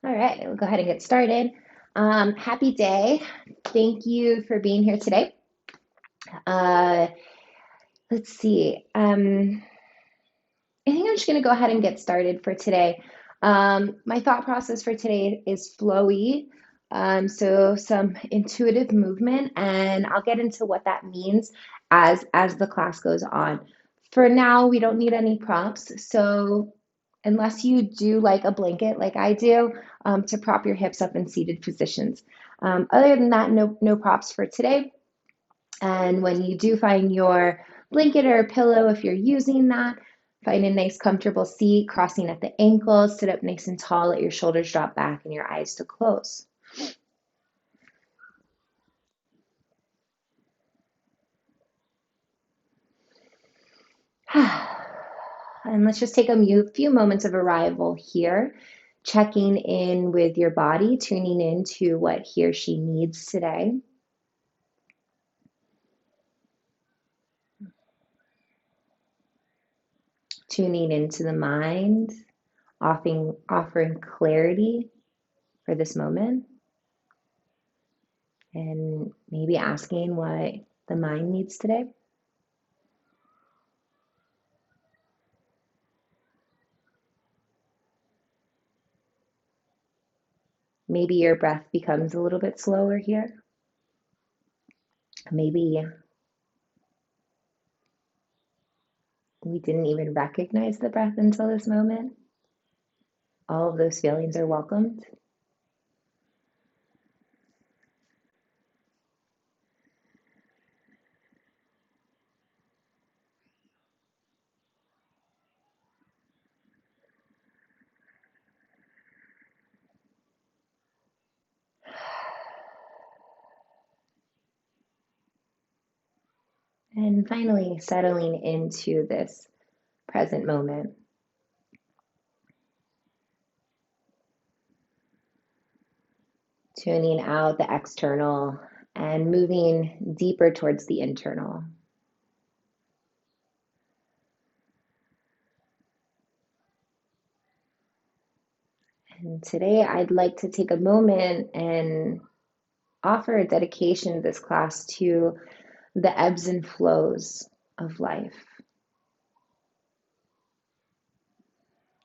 All right, we'll go ahead and get started. Happy day. Thank you for being here today. Uh, let's see. I think I'm just going to go ahead and get started for today. My thought process for today is flowy. So some intuitive movement, and I'll get into what that means as the class goes on. For now, we don't need any props. So unless you do like a blanket like I do, to prop your hips up in seated positions. Other than that, no props for today. And when you do find your blanket or pillow, if you're using that, find a nice comfortable seat, crossing at the ankles, sit up nice and tall, let your shoulders drop back and your eyes to close. And let's just take a few moments of arrival here, checking in with your body, tuning into what he or she needs today. Tuning into the mind, offering clarity for this moment, and maybe asking what the mind needs today. Maybe your breath becomes a little bit slower here. Maybe we didn't even recognize the breath until this moment. All of those feelings are welcomed. And finally, settling into this present moment. Tuning out the external and moving deeper towards the internal. And today, I'd like to take a moment and offer a dedication to this class to the ebbs and flows of life.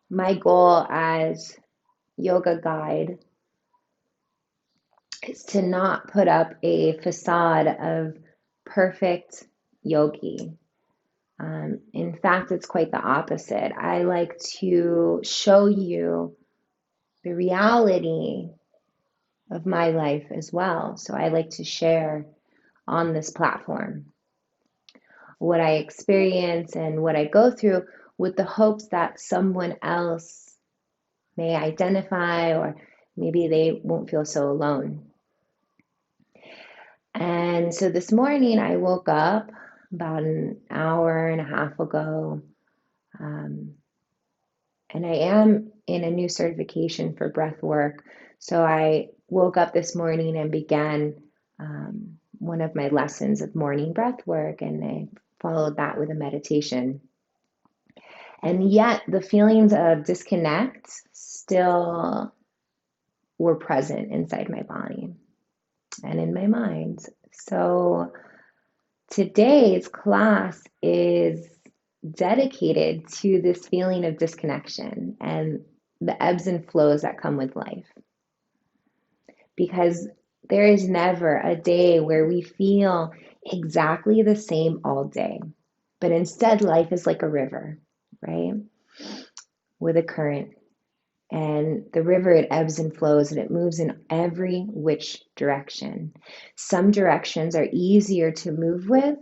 My goal as yoga guide is to not put up a facade of perfect yogi. In fact, it's quite the opposite. I like to show you the reality of my life as well. So I like to share on this platform what I experience and what I go through with the hopes that someone else may identify, or maybe they won't feel so alone. And so this morning I woke up about an hour and a half ago, um, and I am in a new certification for breath work. So I woke up this morning and began one of my lessons of morning breath work, and I followed that with a meditation. And yet the feelings of disconnect still were present inside my body and in my mind. So today's class is dedicated to this feeling of disconnection and the ebbs and flows that come with life. Because there is never a day where we feel exactly the same all day, but instead, life is like a river, right? With a current. And the river, it ebbs and flows and it moves in every which direction. Some directions are easier to move with,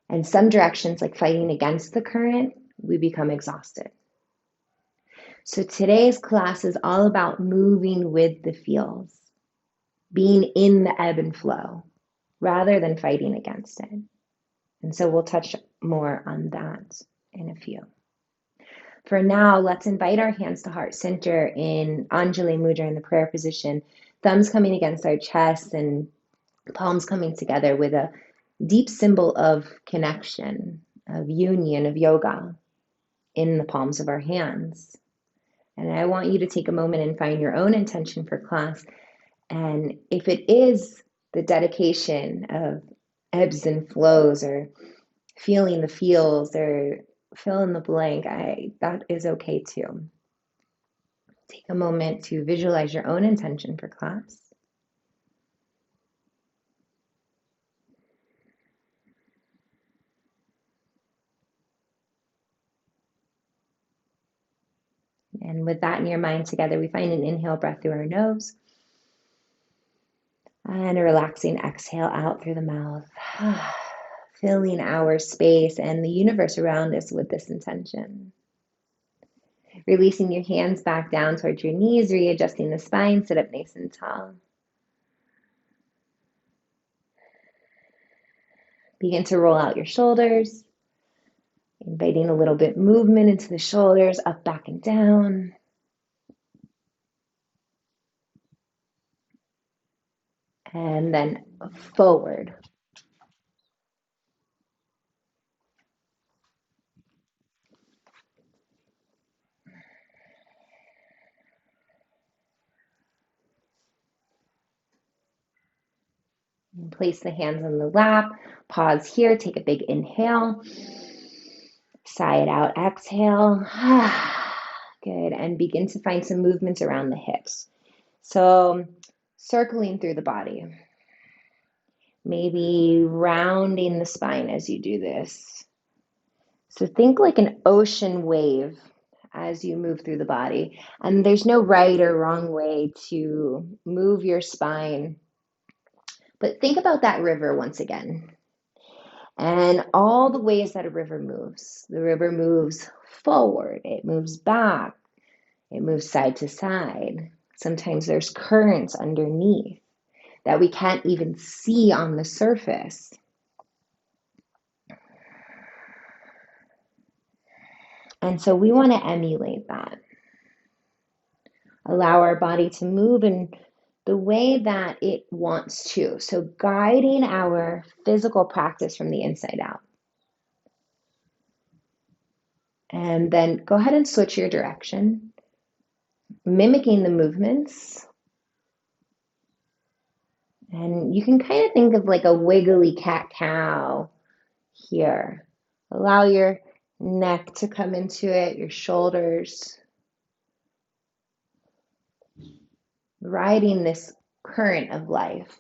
and some directions, like fighting against the current, we become exhausted. So today's class is all about moving with the feels, being in the ebb and flow rather than fighting against it. And so we'll touch more on that in a few. For now, let's invite our hands to heart center in Anjali Mudra in the prayer position, thumbs coming against our chest and palms coming together with a deep symbol of connection, of union, of yoga in the palms of our hands. And I want you to take a moment and find your own intention for class. And if it is the dedication of ebbs and flows or feeling the feels or fill in the blank, that is okay too. Take a moment to visualize your own intention for class. And with that in your mind together, we find an inhale breath through our nose and a relaxing exhale out through the mouth, filling our space and the universe around us with this intention. Releasing your hands back down towards your knees, readjusting the spine, sit up nice and tall. Begin to roll out your shoulders, inviting a little bit movement into the shoulders, up, back, and down. And then forward. And place the hands on the lap. Pause here. Take a big inhale. Sigh it out. Exhale. Good. And begin to find some movements around the hips. So circling through the body. Maybe rounding the spine as you do this. So think like an ocean wave as you move through the body. And there's no right or wrong way to move your spine. But think about that river once again. And all the ways that a river moves. The river moves forward, it moves back, it moves side to side. Sometimes there's currents underneath that we can't even see on the surface. And so we want to emulate that. Allow our body to move in the way that it wants to. So guiding our physical practice from the inside out. And then go ahead and switch your direction, mimicking the movements. And you can kind of think of like a wiggly cat-cow here. Allow your neck to come into it, your shoulders, riding this current of life.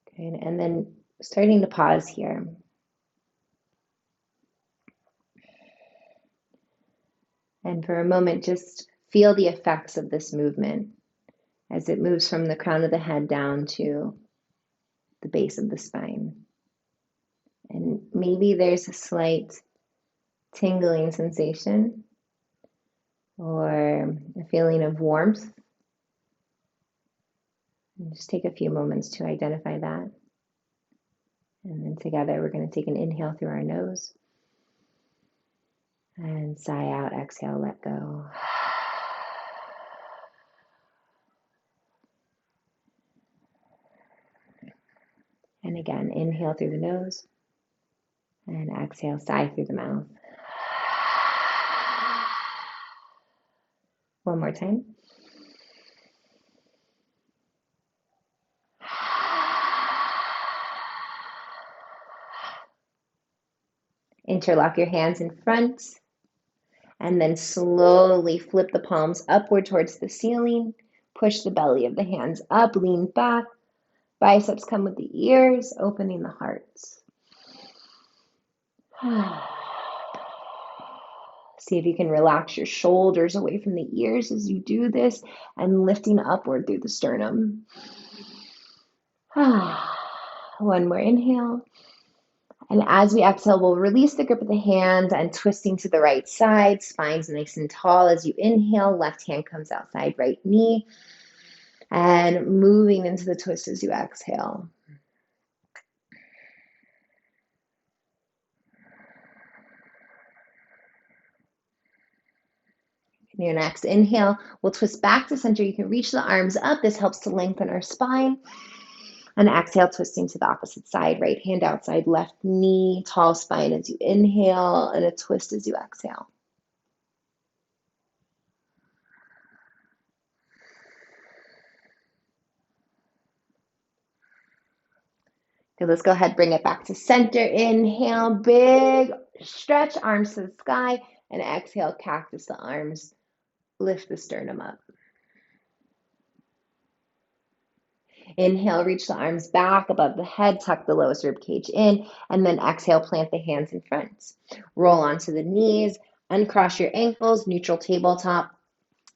Okay, and then starting to pause here. And for a moment, just feel the effects of this movement as it moves from the crown of the head down to the base of the spine. And maybe there's a slight tingling sensation or a feeling of warmth. And just take a few moments to identify that. And then together, we're going to take an inhale through our nose and sigh out, exhale, let go. And again, inhale through the nose and exhale, sigh through the mouth. One more time. Interlock your hands in front and then slowly flip the palms upward towards the ceiling. Push the belly of the hands up, lean back. Biceps come with the ears, opening the heart. See if you can relax your shoulders away from the ears as you do this and lifting upward through the sternum. One more inhale. And as we exhale, we'll release the grip of the hands and twisting to the right side. Spine's nice and tall as you inhale. Left hand comes outside right knee. And moving into the twist as you exhale. Your next inhale, we'll twist back to center. You can reach the arms up. This helps to lengthen our spine. And exhale, twisting to the opposite side. Right hand outside, left knee, tall spine as you inhale, and a twist as you exhale. Okay, let's go ahead, bring it back to center. Inhale, big stretch, arms to the sky, and exhale, cactus the arms. Lift the sternum up. Inhale, reach the arms back above the head, tuck the lowest rib cage in, and then exhale, plant the hands in front. Roll onto the knees, uncross your ankles, neutral tabletop.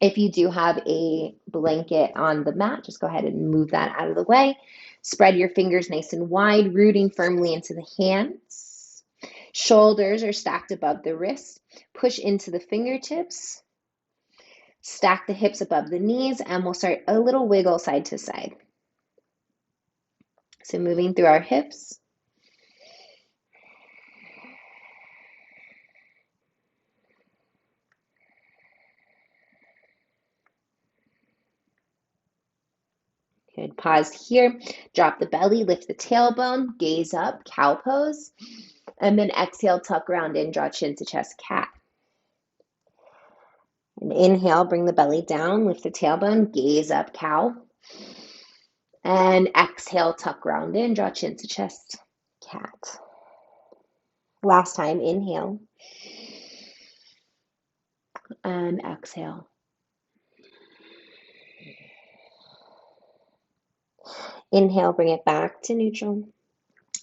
If you do have a blanket on the mat, just go ahead and move that out of the way. Spread your fingers nice and wide, rooting firmly into the hands. Shoulders are stacked above the wrists. Push into the fingertips. Stack the hips above the knees, and we'll start a little wiggle side to side. So moving through our hips. Good. Pause here. Drop the belly, lift the tailbone, gaze up, cow pose. And then exhale, tuck round in, draw chin to chest, cat. And inhale, bring the belly down, lift the tailbone, gaze up, cow. And exhale, tuck round in, draw chin to chest, cat. Last time, inhale. And exhale. Inhale, bring it back to neutral.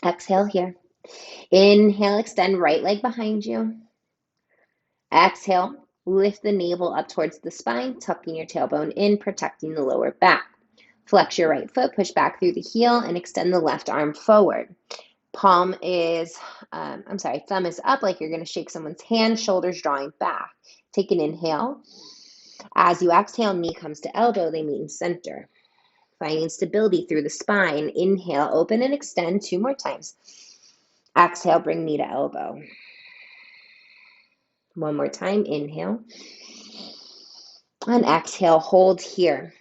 Exhale here. Inhale, extend right leg behind you. Exhale, lift the navel up towards the spine, tucking your tailbone in, protecting the lower back. Flex your right foot, push back through the heel, and extend the left arm forward. Thumb is up like you're going to shake someone's hand, shoulders drawing back. Take an inhale. As you exhale, knee comes to elbow, they meet in center. Finding stability through the spine. Inhale, open and extend 2 more times. Exhale, bring knee to elbow. 1 more time, inhale. And exhale, hold here.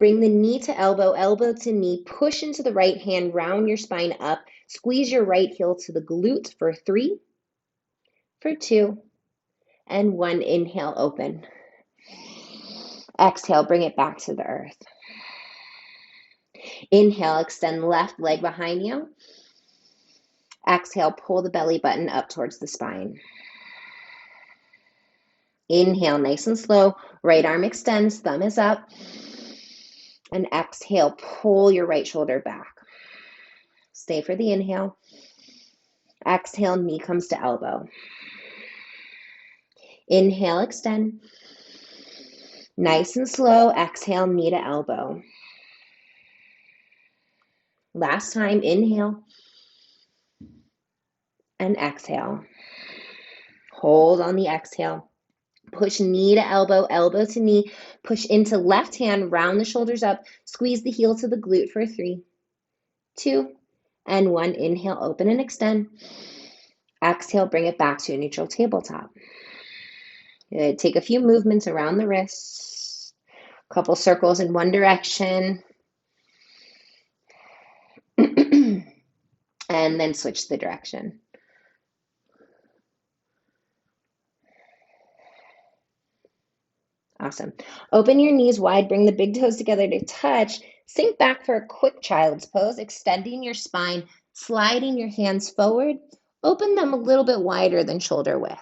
Bring the knee to elbow, elbow to knee, push into the right hand, round your spine up, squeeze your right heel to the glute for 3, for 2, and 1. Inhale, open. Exhale, bring it back to the earth. Inhale, extend left leg behind you. Exhale, pull the belly button up towards the spine. Inhale, nice and slow. Right arm extends, thumb is up. And exhale, pull your right shoulder back. Stay for the inhale. Exhale, knee comes to elbow. Inhale, extend. Nice and slow. Exhale, knee to elbow. Last time, inhale. And exhale. Hold on the exhale. Push knee to elbow, elbow to knee. Push into left hand, round the shoulders up. Squeeze the heel to the glute for 3, 2, and 1. Inhale, open and extend. Exhale, bring it back to a neutral tabletop. Good. Take a few movements around the wrists. A couple circles in one direction. And then switch the direction. Awesome. Open your knees wide, bring the big toes together to touch. Sink back for a quick child's pose, extending your spine, sliding your hands forward. Open them a little bit wider than shoulder width.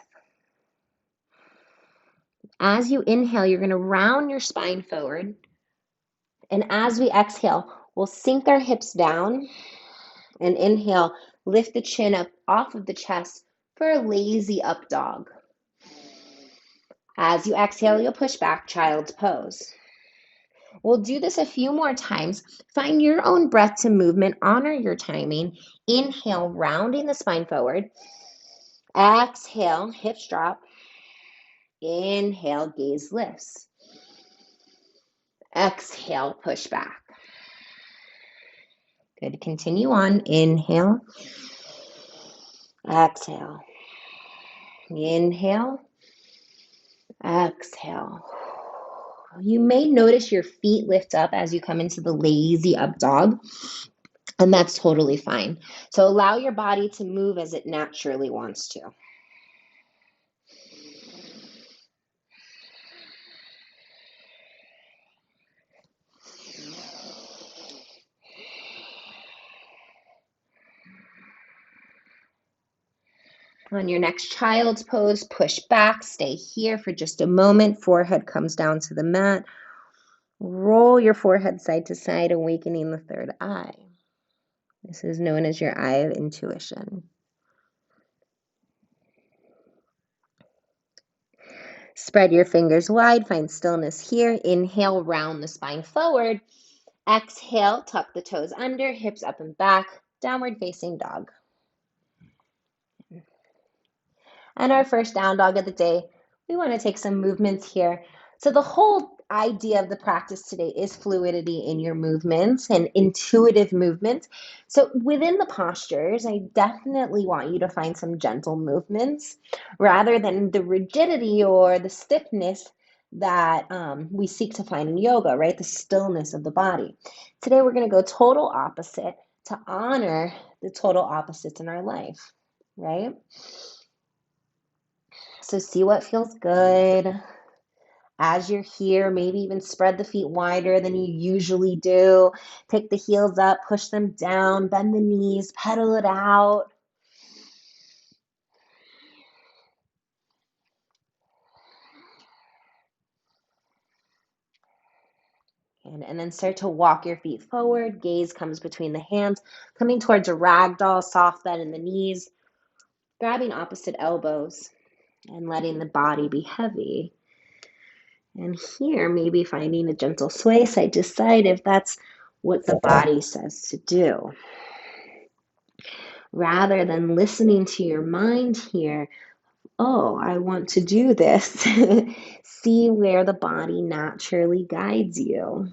As you inhale, you're going to round your spine forward. And as we exhale, we'll sink our hips down. And inhale, lift the chin up off of the chest for a lazy up dog. As you exhale, you'll push back, child's pose. We'll do this a few more times. Find your own breath to movement. Honor your timing. Inhale, rounding the spine forward. Exhale, hips drop. Inhale, gaze lifts. Exhale, push back. Good. Continue on. Inhale. Exhale. Inhale. Exhale. You may notice your feet lift up as you come into the lazy up dog, and that's totally fine. So allow your body to move as it naturally wants to. On your next child's pose, push back, stay here for just a moment. Forehead comes down to the mat. Roll your forehead side to side, awakening the third eye. This is known as your eye of intuition. Spread your fingers wide, find stillness here. Inhale, round the spine forward. Exhale, tuck the toes under, hips up and back, downward facing dog. And our first down dog of the day, we want to take some movements here. So the whole idea of the practice today is fluidity in your movements and intuitive movements. So within the postures, I definitely want you to find some gentle movements rather than the rigidity or the stiffness that we seek to find in yoga, right? The stillness of the body. Today, we're going to go total opposite to honor the total opposites in our life, right? So see what feels good. As you're here, maybe even spread the feet wider than you usually do. Take the heels up, push them down, bend the knees, pedal it out. And then start to walk your feet forward. Gaze comes between the hands, coming towards a ragdoll, soft bend in the knees, grabbing opposite elbows and letting the body be heavy. And here, maybe finding a gentle sway side to side if that's what the body says to do. Rather than listening to your mind here, oh, I want to do this. See where the body naturally guides you.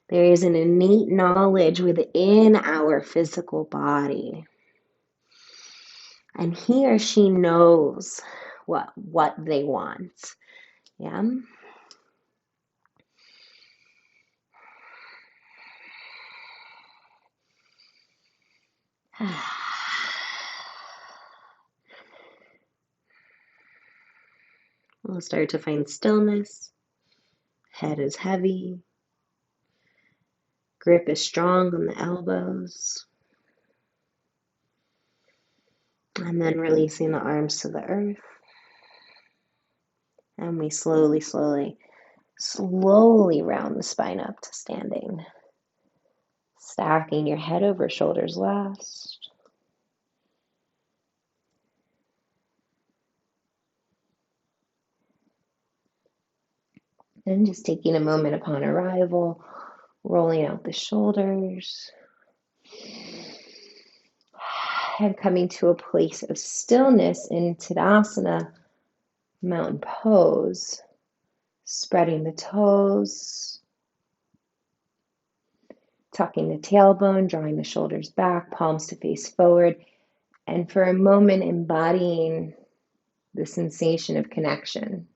There is an innate knowledge within our physical body. And he or she knows what they want. Yeah. We'll start to find stillness. Head is heavy. Grip is strong on the elbows. And then releasing the arms to the earth. And we slowly round the spine up to standing. Stacking your head over shoulders last. And just taking a moment upon arrival, rolling out the shoulders. And coming to a place of stillness in Tadasana, mountain pose. Spreading the toes. Tucking the tailbone, drawing the shoulders back, palms to face forward. And for a moment, embodying the sensation of connection.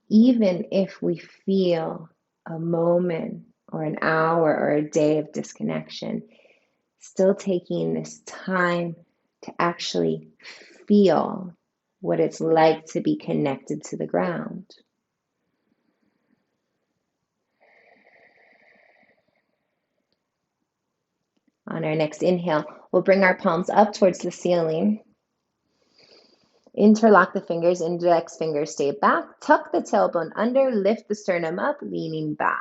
Even if we feel a moment or an hour or a day of disconnection, still taking this time to actually feel what it's like to be connected to the ground. On our next inhale, we'll bring our palms up towards the ceiling. Interlock the fingers, index fingers stay back. Tuck the tailbone under, lift the sternum up, leaning back.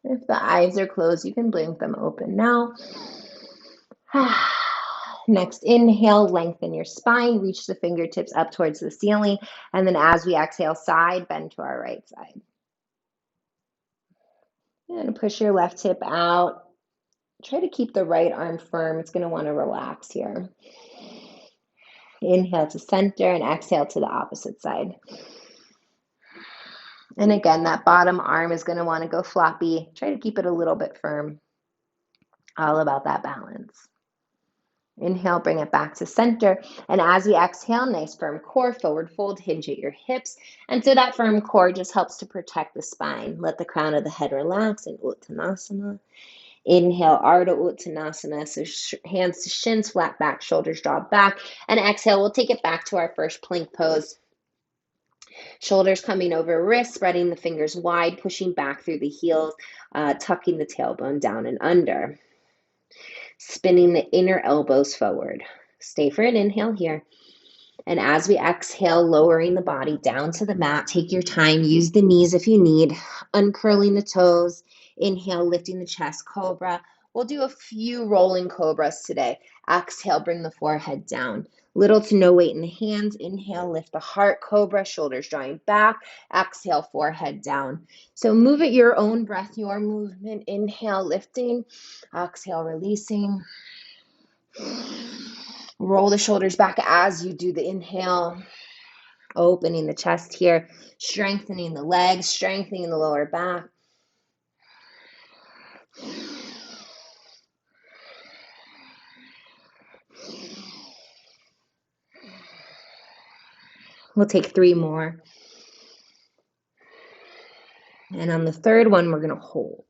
If the eyes are closed, you can blink them open now. Next inhale, lengthen your spine, reach the fingertips up towards the ceiling, and then as we exhale, side bend to our right side. And push your left hip out. Try to keep the right arm firm. It's going to want to relax here. Inhale to center and exhale to the opposite side. And again, that bottom arm is going to want to go floppy. Try to keep it a little bit firm. All about that balance. Inhale, bring it back to center. And as we exhale, nice firm core, forward fold, hinge at your hips. And so that firm core just helps to protect the spine. Let the crown of the head relax in Uttanasana. Inhale, Ardha Uttanasana. So hands to shins, flat back, shoulders drop back. And exhale, we'll take it back to our first plank pose. Shoulders coming over wrists, spreading the fingers wide, pushing back through the heels, tucking the tailbone down and under. Spinning the inner elbows forward. Stay for an inhale here. And as we exhale, lowering the body down to the mat, take your time, use the knees if you need, uncurling the toes. Inhale, lifting the chest, cobra. We'll do a few rolling cobras today. Exhale, bring the forehead down. Little to no weight in the hands. Inhale, lift the heart, cobra, shoulders drawing back. Exhale, forehead down. So move at your own breath, your movement. Inhale, lifting. Exhale, releasing. Roll the shoulders back as you do the inhale. Opening the chest here, strengthening the legs, strengthening the lower back. We'll take 3 more. And on the third one, we're going to hold.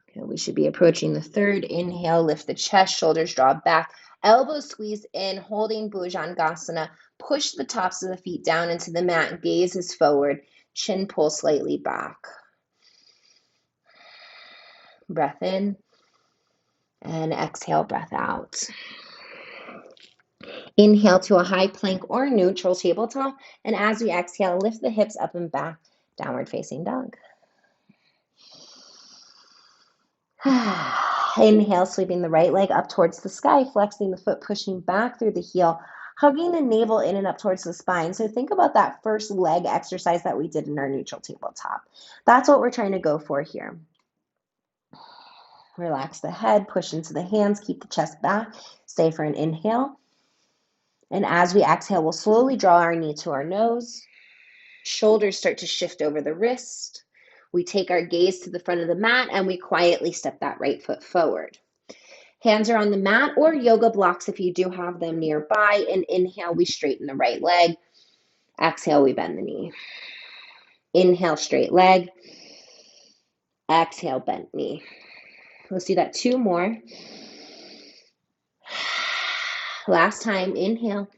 Okay, we should be approaching the third. Inhale, lift the chest, shoulders draw back, elbows squeeze in, holding Bhujangasana. Push the tops of the feet down into the mat, gaze is forward, chin pull slightly back. Breath in, and exhale, breath out. Inhale to a high plank or neutral tabletop. And as we exhale, lift the hips up and back, downward facing dog. Inhale, sweeping the right leg up towards the sky, flexing the foot, pushing back through the heel, hugging the navel in and up towards the spine. So think about that first leg exercise that we did in our neutral tabletop. That's what we're trying to go for here. Relax the head, push into the hands, keep the chest back. Stay for an inhale. And as we exhale, we'll slowly draw our knee to our nose. Shoulders start to shift over the wrist. We take our gaze to the front of the mat and we quietly step that right foot forward. Hands are on the mat or yoga blocks if you do have them nearby. And inhale, we straighten the right leg. Exhale, we bend the knee. Inhale, straight leg. Exhale, bent knee. Let's do that 2 more. Last time, inhale.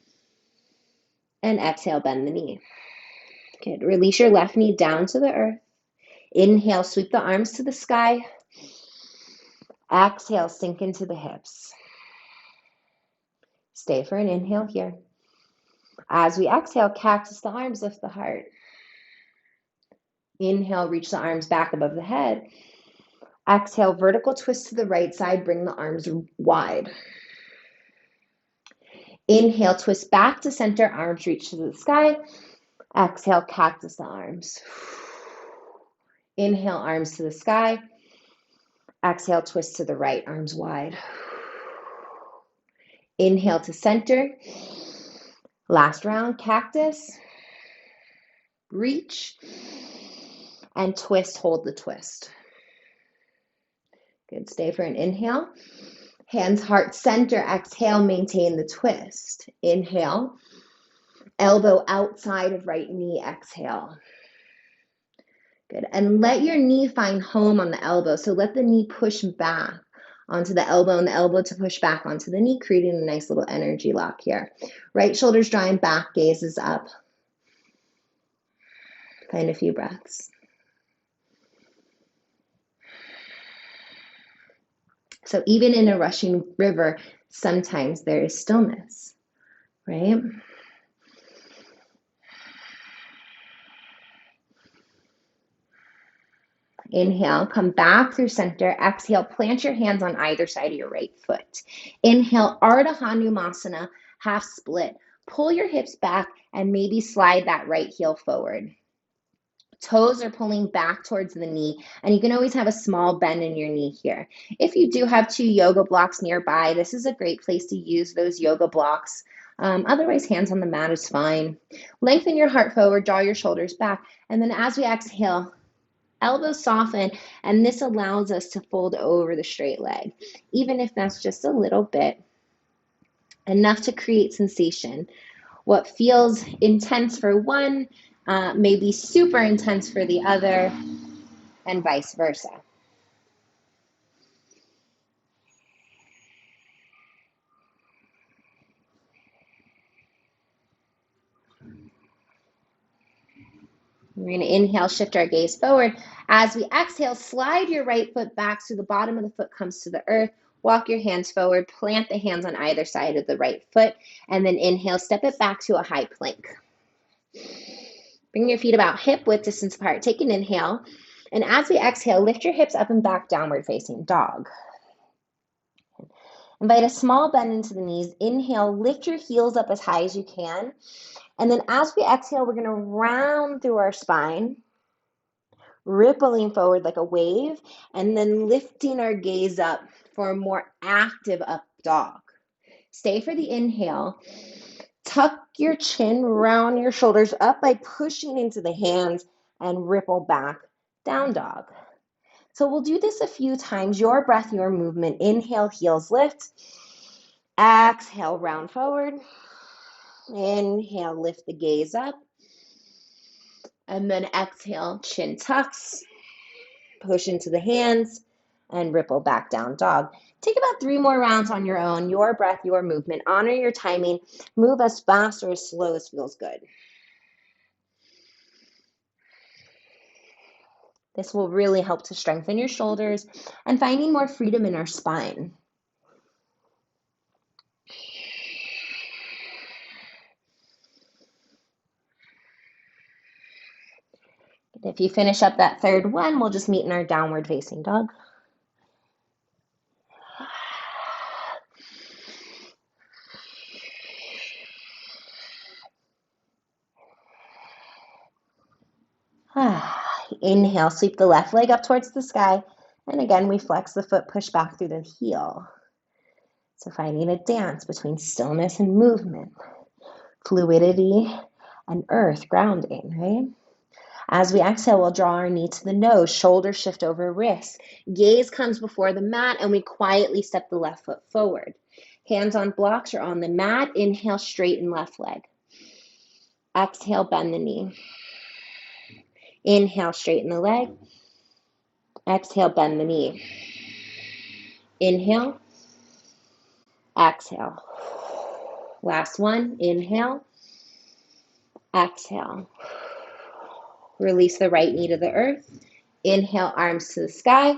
And exhale, bend the knee. Good. Release your left knee down to the earth. Inhale, sweep the arms to the sky. Exhale, sink into the hips. Stay for an inhale here. As we exhale, cactus the arms, lift the heart. Inhale, reach the arms back above the head. Exhale, vertical twist to the right side, bring the arms wide. Inhale, twist back to center, arms reach to the sky. Exhale, cactus the arms. Inhale, arms to the sky. Exhale, twist to the right, arms wide. Inhale to center. Last round, cactus. Reach. And twist, hold the twist. Good, stay for an inhale. Hands, heart, center. Exhale, maintain the twist. Inhale. Elbow outside of right knee, exhale. Good, and let your knee find home on the elbow. So let the knee push back onto the elbow and the elbow to push back onto the knee, creating a nice little energy lock here. Right shoulder's drawing back, gaze is up. Find a few breaths. So even in a rushing river, sometimes there is stillness, right? Inhale, come back through center. Exhale, plant your hands on either side of your right foot. Inhale, Ardha Hanumasana, half split. Pull your hips back and maybe slide that right heel forward. Toes are pulling back towards the knee, and you can always have a small bend in your knee here. If you do have 2 yoga blocks nearby, this is a great place to use those yoga blocks. Otherwise, hands on the mat is fine. Lengthen your heart forward, draw your shoulders back, and then as we exhale, Elbows soften, and this allows us to fold over the straight leg, even if that's just a little bit, enough to create sensation. What feels intense for one may be super intense for the other, and vice versa. We're going to inhale, shift our gaze forward. As we exhale, slide your right foot back so the bottom of the foot comes to the earth. Walk your hands forward, plant the hands on either side of the right foot, and then inhale, step it back to a high plank. Bring your feet about hip width distance apart. Take an inhale. And as we exhale, lift your hips up and back, downward facing dog. Invite a small bend into the knees. Inhale, lift your heels up as high as you can. And then as we exhale, we're going to round through our spine, rippling forward like a wave, and then lifting our gaze up for a more active up dog. Stay for the inhale. Tuck your chin, round your shoulders up by pushing into the hands, and ripple back, down dog. So we'll do this a few times. Your breath, your movement. Inhale, heels lift. Exhale, round forward. Inhale, lift the gaze up. And then exhale, chin tucks. Push into the hands and ripple back, down dog. Take about 3 more rounds on your own. Your breath, your movement. Honor your timing. Move as fast or as slow as feels good. This will really help to strengthen your shoulders and finding more freedom in our spine. If you finish up that third one, we'll just meet in our downward facing dog. Inhale, sweep the left leg up towards the sky. And again, we flex the foot, push back through the heel. So finding a dance between stillness and movement, fluidity and earth grounding, right? As we exhale, we'll draw our knee to the nose, shoulders shift over wrists. Gaze comes before the mat, and we quietly step the left foot forward. Hands on blocks or on the mat. Inhale, straighten left leg. Exhale, bend the knee. Inhale, straighten the leg. Exhale, bend the knee. Inhale. Exhale. Last one. Inhale. Exhale. Release the right knee to the earth. Inhale, arms to the sky.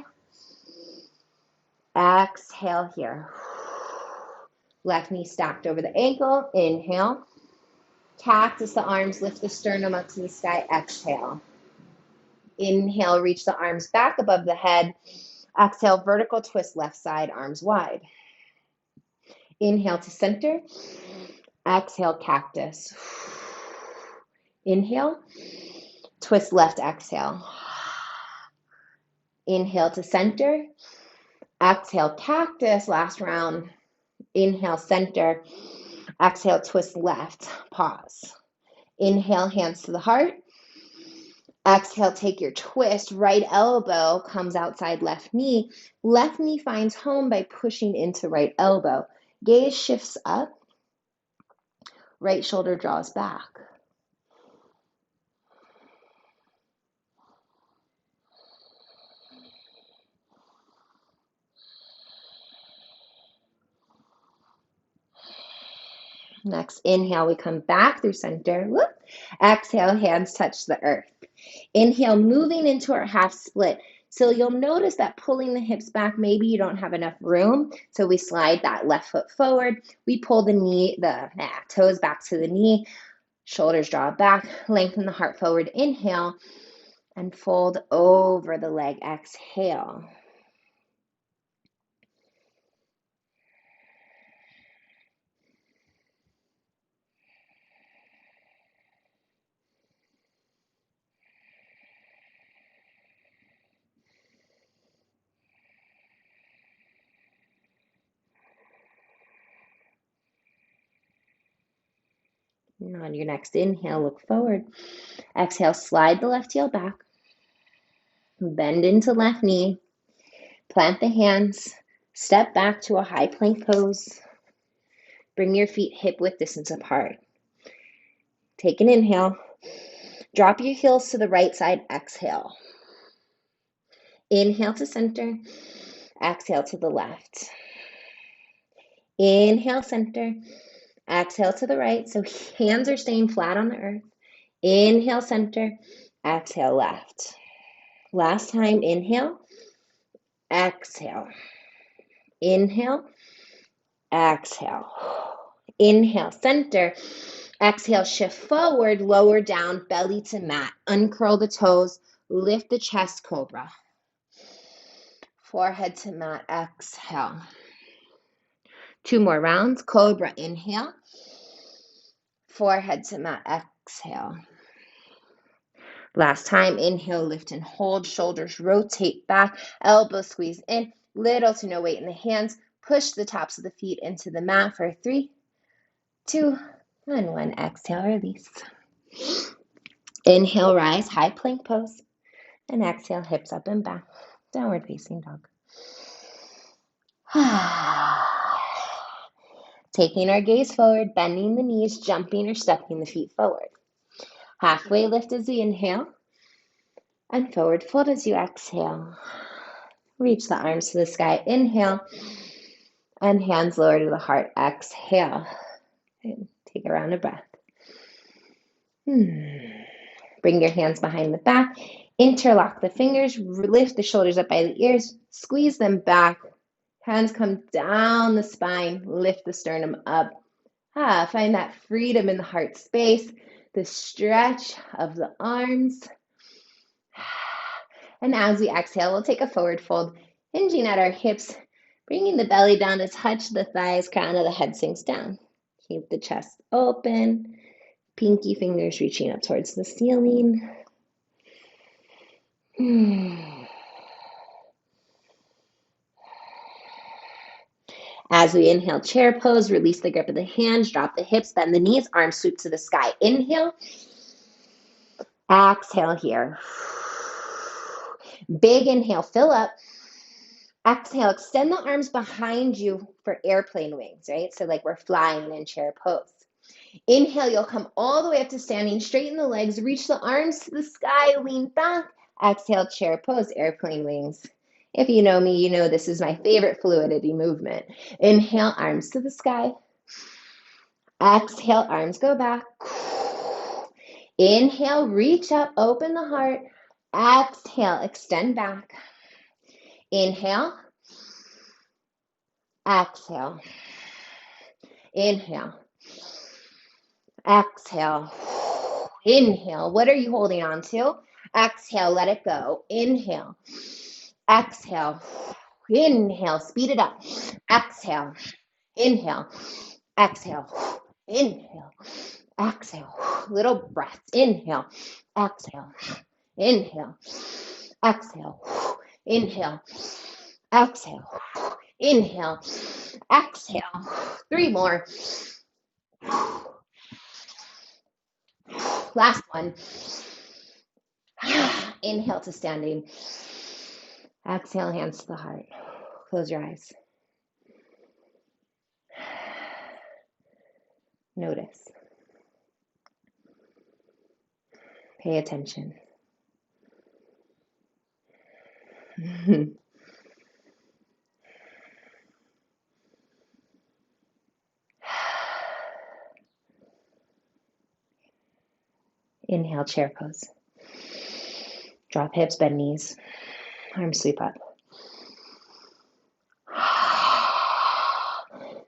Exhale here. Left knee stacked over the ankle. Inhale. Cactus the arms, lift the sternum up to the sky. Exhale. Inhale, reach the arms back above the head. Exhale, vertical twist left side, arms wide. Inhale to center. Exhale, cactus. Inhale. Twist left, exhale. Inhale to center. Exhale, cactus. Last round. Inhale, center. Exhale, twist left. Pause. Inhale, hands to the heart. Exhale, take your twist. Right elbow comes outside left knee. Left knee finds home by pushing into right elbow. Gaze shifts up. Right shoulder draws back. Next, inhale, we come back through center. Whoop. Exhale, hands touch the earth. Inhale, moving into our half split. So you'll notice that pulling the hips back, maybe you don't have enough room. So we slide that left foot forward. We pull the toes back to the knee. Shoulders draw back. Lengthen the heart forward. Inhale. And fold over the leg. Exhale. And on your next inhale, look forward. Exhale, slide the left heel back. Bend into left knee. Plant the hands. Step back to a high plank pose. Bring your feet hip width distance apart. Take an inhale. Drop your heels to the right side. Exhale. Inhale to center. Exhale to the left. Inhale, center. Exhale to the right. So hands are staying flat on the earth. Inhale, center. Exhale, left. Last time, inhale. Exhale. Inhale. Exhale. Inhale, center. Exhale, shift forward, lower down, belly to mat. Uncurl the toes. Lift the chest, cobra. Forehead to mat. Exhale. 2 more rounds. Cobra, inhale. Forehead to mat. Exhale. Last time, inhale, lift and hold. Shoulders rotate back. Elbows squeeze in. Little to no weight in the hands. Push the tops of the feet into the mat for 3, 2, and 1. Exhale, release. Inhale, rise, high plank pose. And exhale, hips up and back. Downward facing dog. Taking our gaze forward, bending the knees, jumping or stepping the feet forward. Halfway lift as we inhale. And forward fold as you exhale. Reach the arms to the sky. Inhale. And hands lower to the heart. Exhale. And take a round of breath. Bring your hands behind the back. Interlock the fingers. Lift the shoulders up by the ears. Squeeze them back. Hands come down the spine. Lift the sternum up. Find that freedom in the heart space. The stretch of the arms. And as we exhale, we'll take a forward fold, hinging at our hips, bringing the belly down to touch the thighs, crown of the head sinks down. Keep the chest open, pinky fingers reaching up towards the ceiling. As we inhale, chair pose, release the grip of the hands, drop the hips, bend the knees, arms sweep to the sky. Inhale, exhale here. Big inhale, fill up. Exhale, extend the arms behind you for airplane wings, right? So like we're flying in chair pose. Inhale, you'll come all the way up to standing, straighten the legs, reach the arms to the sky, lean back. Exhale, chair pose, airplane wings. If you know me, you know this is my favorite fluidity movement. Inhale, arms to the sky. Exhale, arms go back. Inhale, reach up, open the heart. Exhale, extend back. Inhale. Exhale. Inhale. Exhale. Inhale. What are you holding on to? Exhale, let it go. Inhale. Exhale. Inhale. Speed it up. Exhale. Inhale. Exhale. Inhale. Exhale. Little breaths. Inhale. Exhale. Inhale. Exhale. Inhale. Exhale. Inhale. Exhale. 3 more. Last one. Inhale to standing. Exhale, hands to the heart. Close your eyes. Notice. Pay attention. Inhale, chair pose. Drop hips, bend knees. Arms sweep up.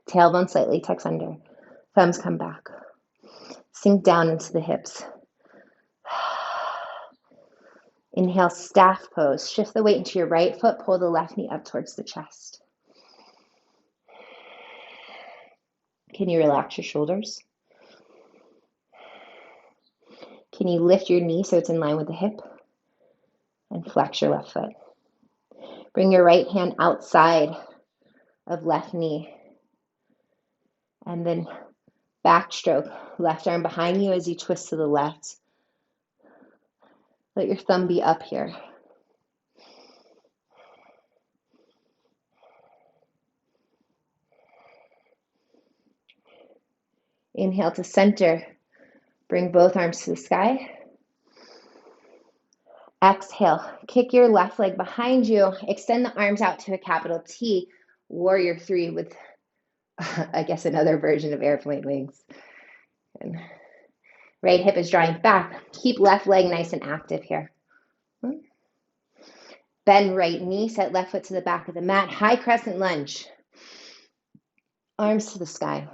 Tailbone slightly tucks under. Thumbs come back. Sink down into the hips. Inhale, staff pose. Shift the weight into your right foot. Pull the left knee up towards the chest. Can you relax your shoulders? Can you lift your knee so it's in line with the hip? And flex your left foot. Bring your right hand outside of left knee. And then backstroke, left arm behind you as you twist to the left. Let your thumb be up here. Inhale to center. Bring both arms to the sky. Exhale, kick your left leg behind you. Extend the arms out to a capital T. Warrior three with, I guess, another version of airplane wings. And right hip is drawing back. Keep left leg nice and active here. Bend right knee, set left foot to the back of the mat. High crescent lunge. Arms to the sky.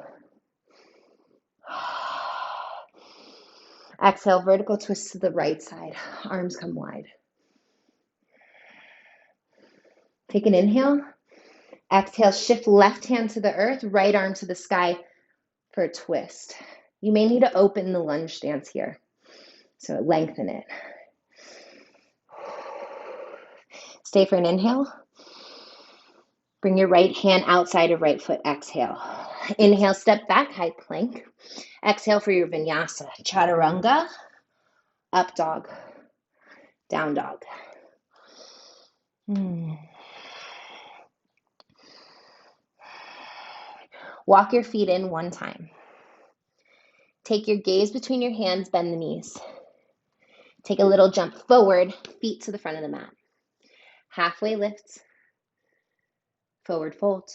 Exhale, vertical twist to the right side. Arms come wide. Take an inhale. Exhale, shift left hand to the earth, right arm to the sky for a twist. You may need to open the lunge stance here, so lengthen it. Stay for an inhale. Bring your right hand outside of right foot. Exhale. Inhale, step back, high plank. Exhale for your vinyasa. Chaturanga, up dog, down dog. Walk your feet in one time. Take your gaze between your hands, bend the knees. Take a little jump forward, feet to the front of the mat. Halfway lift, forward fold.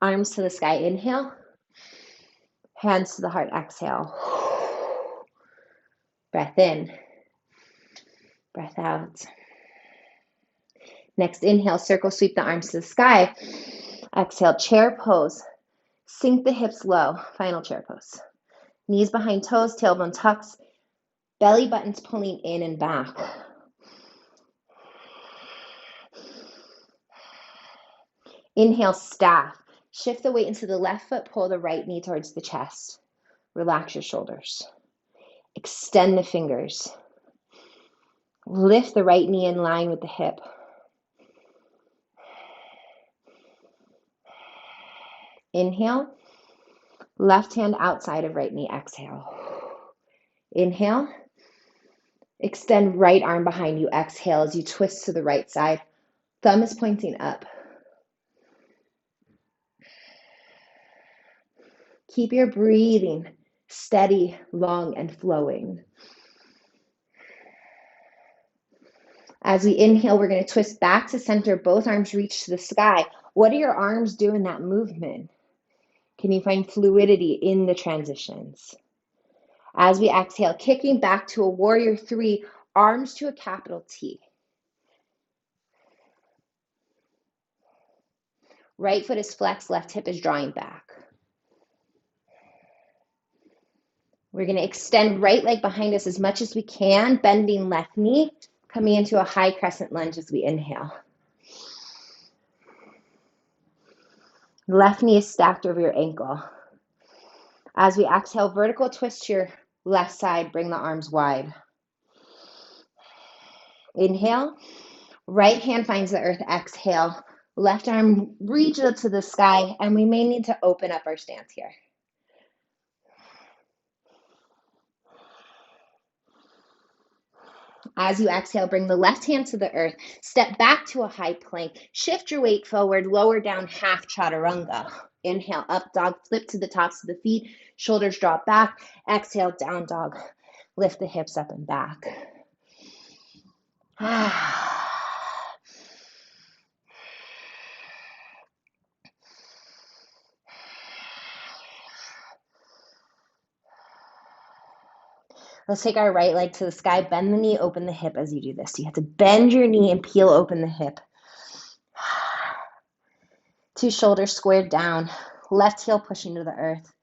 Arms to the sky, inhale. Hands to the heart, exhale. Breath in, breath out. Next inhale, circle sweep the arms to the sky. Exhale, chair pose. Sink the hips low, final chair pose. Knees behind toes, tailbone tucks. Belly buttons pulling in and back. Inhale, staff. Shift the weight into the left foot, pull the right knee towards the chest. Relax your shoulders. Extend the fingers. Lift the right knee in line with the hip. Inhale. Left hand outside of right knee. Exhale. Inhale. Extend right arm behind you. Exhale as you twist to the right side. Thumb is pointing up. Keep your breathing steady, long, and flowing. As we inhale, we're going to twist back to center. Both arms reach to the sky. What do your arms do in that movement? Can you find fluidity in the transitions? As we exhale, kicking back to a warrior three, arms to a capital T. Right foot is flexed, left hip is drawing back. We're going to extend right leg behind us as much as we can, bending left knee, coming into a high crescent lunge as we inhale. Left knee is stacked over your ankle. As we exhale, vertical twist to your left side, bring the arms wide. Inhale, right hand finds the earth, exhale. Left arm reach up to the sky, and we may need to open up our stance here. As you exhale, bring the left hand to the earth, step back to a high plank, shift your weight forward, lower down half chaturanga. Inhale, up dog, flip to the tops of the feet, shoulders drop back. Exhale, down dog, lift the hips up and back. Let's take our right leg to the sky, bend the knee, open the hip as you do this. You have to bend your knee and peel open the hip. Two shoulders squared down, left heel pushing to the earth.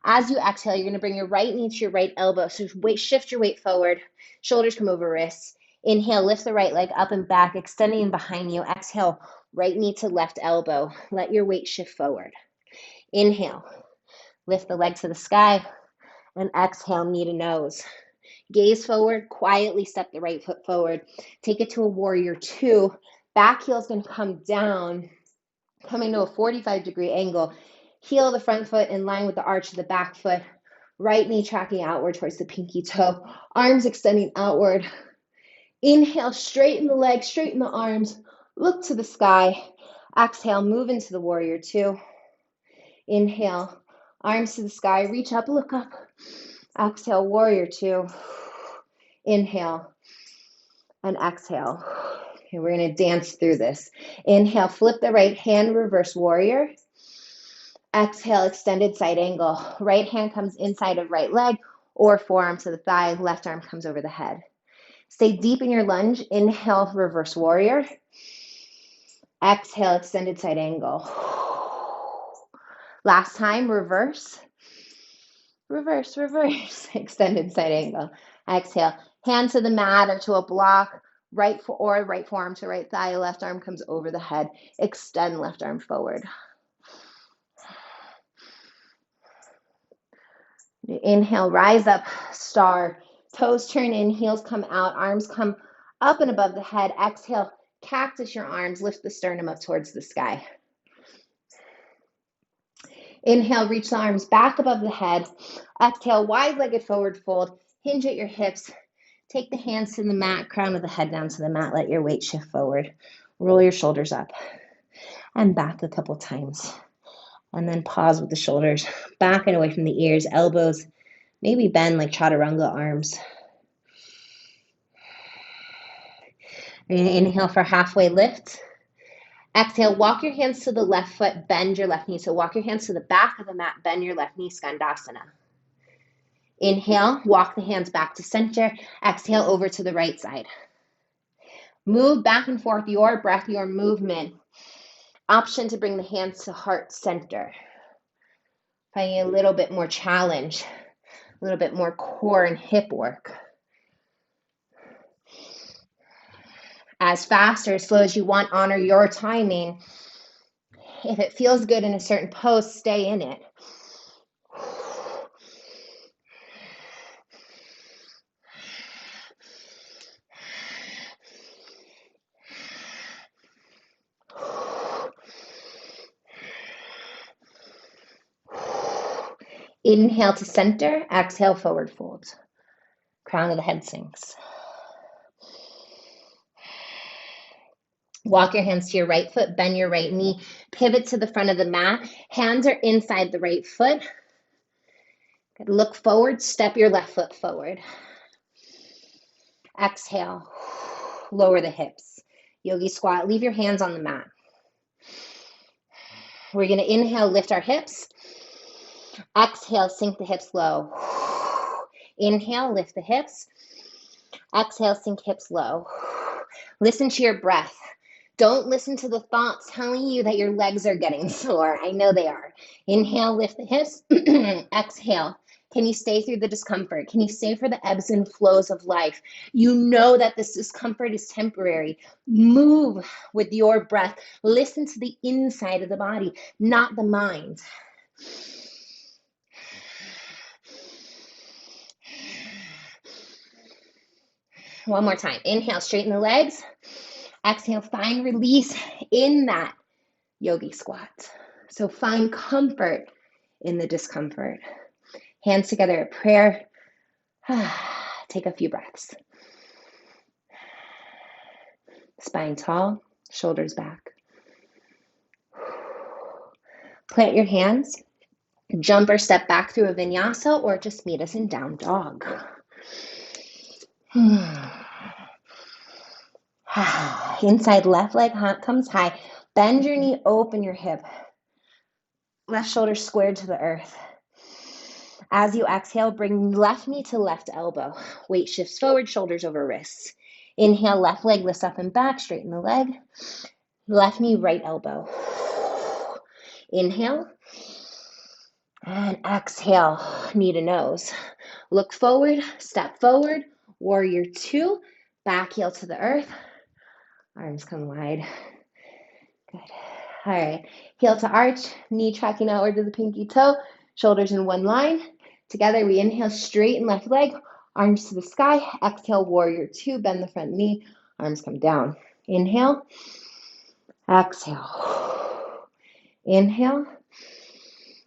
As you exhale, you're going to bring your right knee to your right elbow. So shift your weight forward, shoulders come over wrists. Inhale, lift the right leg up and back, extending behind you. Exhale, right knee to left elbow. Let your weight shift forward. Inhale, lift the leg to the sky, and exhale, knee to nose. Gaze forward, quietly step the right foot forward. Take it to a warrior two. Back heel is going to come down, coming to a 45-degree angle. Heel of the front foot in line with the arch of the back foot. Right knee tracking outward towards the pinky toe. Arms extending outward. Inhale, straighten the legs, straighten the arms. Look to the sky. Exhale, move into the warrior two. Inhale, Arms to the sky, reach up, look up. Exhale, warrior two. Inhale and exhale. Okay, we're going to dance through this. Inhale, flip the right hand, reverse warrior. Exhale, extended side angle. Right hand comes inside of right leg or forearm to the thigh. Left arm comes over the head. Stay deep in your lunge. Inhale, reverse warrior. Exhale, extended side angle. Last time, reverse. Reverse, reverse. Extended side angle. Exhale. Hand to the mat or to a block. Right forearm to right thigh. Left arm comes over the head. Extend left arm forward. Inhale, rise up, star. Toes turn in, heels come out, arms come up and above the head. Exhale, cactus your arms, lift the sternum up towards the sky. Inhale, reach the arms back above the head. Exhale, wide-legged forward fold. Hinge at your hips. Take the hands to the mat, crown of the head down to the mat. Let your weight shift forward. Roll your shoulders up and back a couple times. And then pause with the shoulders back and away from the ears, elbows. Maybe bend like chaturanga arms. We're going to inhale for halfway lift. Exhale, walk your hands to the left foot, bend your left knee. So walk your hands to the back of the mat, bend your left knee, Skandasana. Inhale, walk the hands back to center. Exhale, over to the right side. Move back and forth, your breath, your movement. Option to bring the hands to heart center. Finding a little bit more challenge, a little bit more core and hip work. As fast or as slow as you want, honor your timing. If it feels good in a certain pose, stay in it. Inhale to center, exhale, forward fold. Crown of the head sinks. Walk your hands to your right foot, bend your right knee, pivot to the front of the mat. Hands are inside the right foot. Good. Look forward, step your left foot forward. Exhale, lower the hips. Yogi squat, leave your hands on the mat. We're going to inhale, lift our hips. Exhale, sink the hips low. Inhale, lift the hips. Exhale, sink hips low. Listen to your breath. Don't listen to the thoughts telling you that your legs are getting sore. I know they are. Inhale, lift the hips. Exhale. Can you stay through the discomfort? Can you stay for the ebbs and flows of life? You know that this discomfort is temporary. Move with your breath. Listen to the inside of the body, not the mind. One more time. Inhale, straighten the legs. Exhale, find release in that yogi squat. So find comfort in the discomfort. Hands together at prayer. Take a few breaths. Spine tall, shoulders back. Plant your hands. Jump or step back through a vinyasa or just meet us in down dog. Inside left leg comes high. Bend your knee, open your hip. Left shoulder squared to the earth. As you exhale, bring left knee to left elbow. Weight shifts forward, shoulders over wrists. Inhale, left leg lifts up and back, straighten the leg. Left knee, right elbow. Inhale. And exhale, knee to nose. Look forward, step forward. Warrior two, back heel to the earth. Arms come wide. Good. All right, heel to arch, knee tracking outward to the pinky toe, shoulders in one line. Together we inhale, straighten left leg, arms to the sky. Exhale, warrior two, bend the front knee, arms come down. Inhale, exhale. Inhale,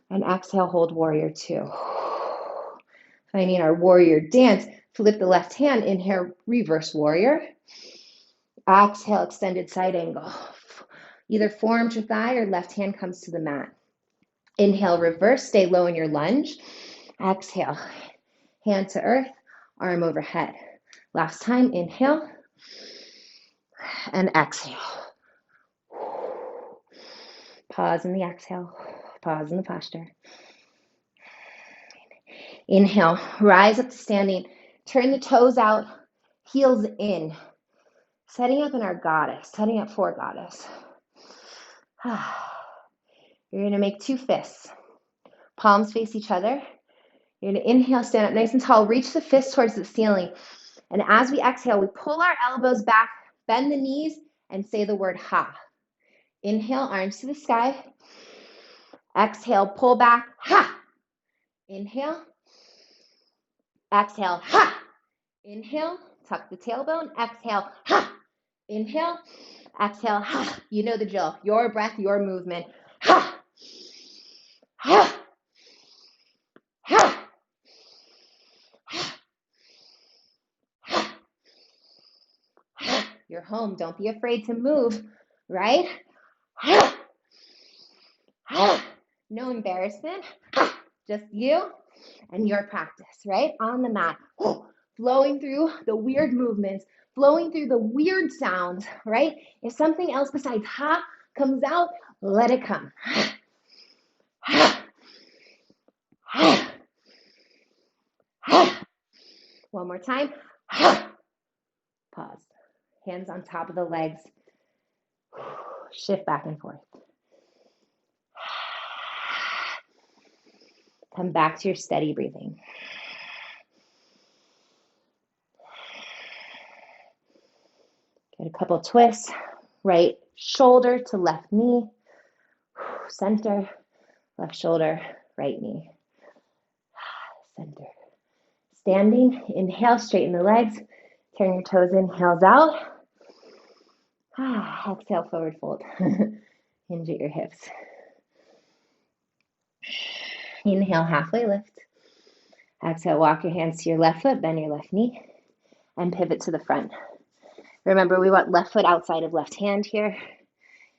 and exhale, hold warrior two. Finding our warrior dance, flip the left hand, inhale, reverse warrior. Exhale, extended side angle. Either forearm to thigh or left hand comes to the mat. Inhale, reverse, stay low in your lunge. Exhale, hand to earth, arm overhead. Last time, inhale and exhale. Pause in the exhale, pause in the posture. Inhale, rise up to standing, turn the toes out, heels in, setting up in our goddess, setting up for goddess. You're going to make two fists. Palms face each other. You're going to inhale, stand up nice and tall, reach the fist towards the ceiling. And as we exhale, we pull our elbows back, bend the knees, and say the word ha. Inhale, arms to the sky. Exhale, pull back, ha. Inhale. Exhale, ha. Inhale, tuck the tailbone. Exhale, ha. Inhale. Exhale, ha. You know the drill. Your breath, your movement. Ha. Ha. Ha. You're home. Don't be afraid to move, right? No embarrassment. Just you and your practice, right? On the mat. Flowing through the weird movements, flowing through the weird sounds, right? If something else besides ha comes out, let it come. One more time. Pause. Hands on top of the legs. Shift back and forth. Come back to your steady breathing. Get a couple twists. Right shoulder to left knee. Center. Left shoulder, right knee. Center. Standing. Inhale, straighten the legs. Turn your toes in, heels out. Exhale, forward fold. Hinge at your hips. Inhale, halfway lift. Exhale, walk your hands to your left foot, bend your left knee, and pivot to the front. Remember, we want left foot outside of left hand here.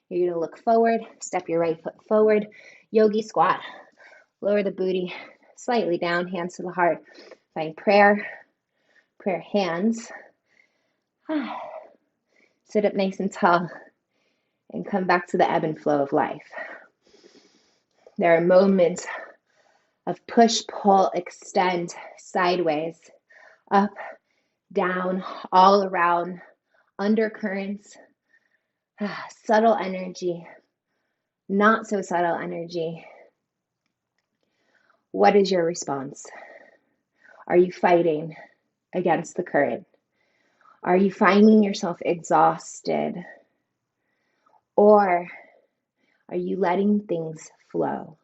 You're going to look forward, step your right foot forward. Yogi squat. Lower the booty slightly down, hands to the heart. Find prayer hands. Sit up nice and tall and come back to the ebb and flow of life. There are moments of push, pull, extend, sideways, up, down, all around, undercurrents, subtle energy, not so subtle energy. What is your response? Are you fighting against the current? Are you finding yourself exhausted? Or are you letting things flow?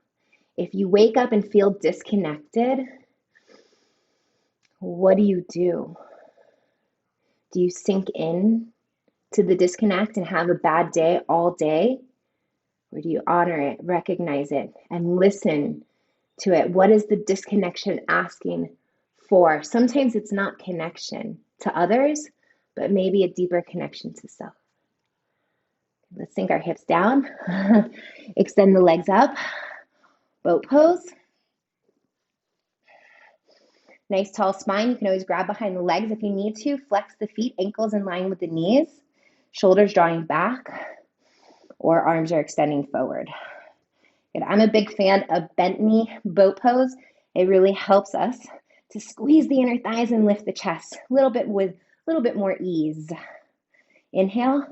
If you wake up and feel disconnected, what do you do? Do you sink in to the disconnect and have a bad day all day? Or do you honor it, recognize it, and listen to it? What is the disconnection asking for? Sometimes it's not connection to others, but maybe a deeper connection to self. Let's sink our hips down. Extend the legs up. Boat pose. Nice tall spine. You can always grab behind the legs if you need to. Flex the feet, ankles in line with the knees. Shoulders drawing back or arms are extending forward. Good. I'm a big fan of bent knee boat pose. It really helps us to squeeze the inner thighs and lift the chest a little bit more ease. Inhale,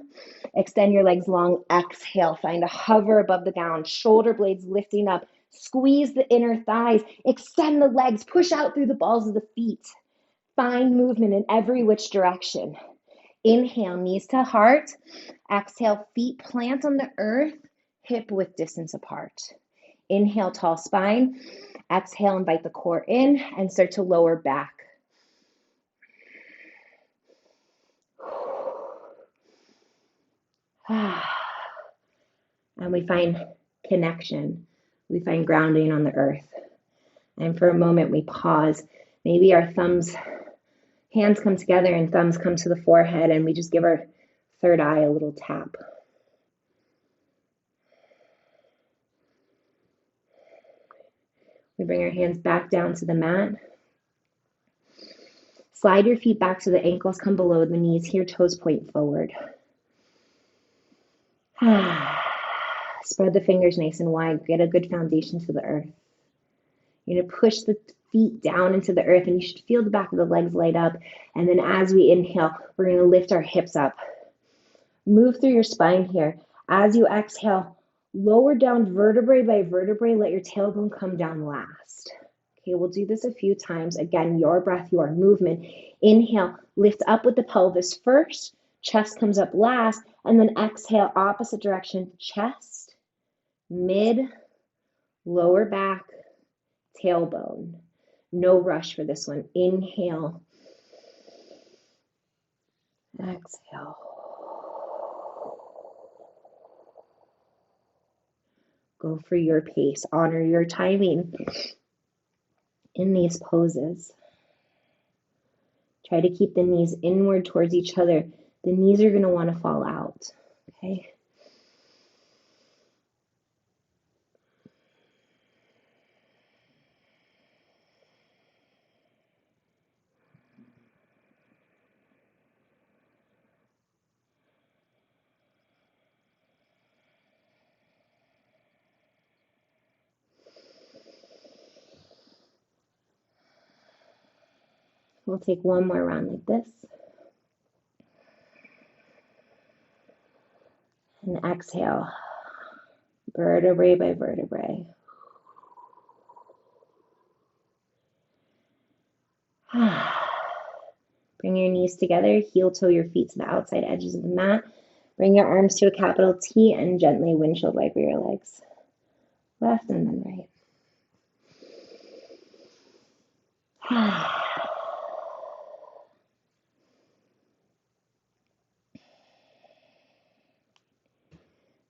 extend your legs long. Exhale, find a hover above the ground. Shoulder blades lifting up. Squeeze the inner thighs. Extend the legs. Push out through the balls of the feet. Find movement in every which direction. Inhale, knees to heart. Exhale, feet plant on the earth, hip width distance apart. Inhale, tall spine. Exhale, invite the core in and start to lower back. And we find connection. We find grounding on the earth. And for a moment, we pause. Maybe our hands come together and thumbs come to the forehead, and we just give our third eye a little tap. We bring our hands back down to the mat. Slide your feet back so the ankles come below the knees here, toes point forward. Spread the fingers nice and wide. Get a good foundation to the earth. You're going to push the feet down into the earth, and you should feel the back of the legs light up. And then as we inhale, we're going to lift our hips up. Move through your spine here. As you exhale, lower down vertebrae by vertebrae. Let your tailbone come down last. Okay, we'll do this a few times. Again, your breath, your movement. Inhale, lift up with the pelvis first. Chest comes up last. And then exhale, opposite direction. Chest, mid, lower back, tailbone. No rush for this one. Inhale. Exhale. Go for your pace. Honor your timing in these poses. Try to keep the knees inward towards each other. The knees are going to want to fall out. Okay? We'll take one more round like this. And exhale, vertebrae by vertebrae. Bring your knees together, heel toe your feet to the outside edges of the mat. Bring your arms to a capital T and gently windshield wiper your legs. Left and then right.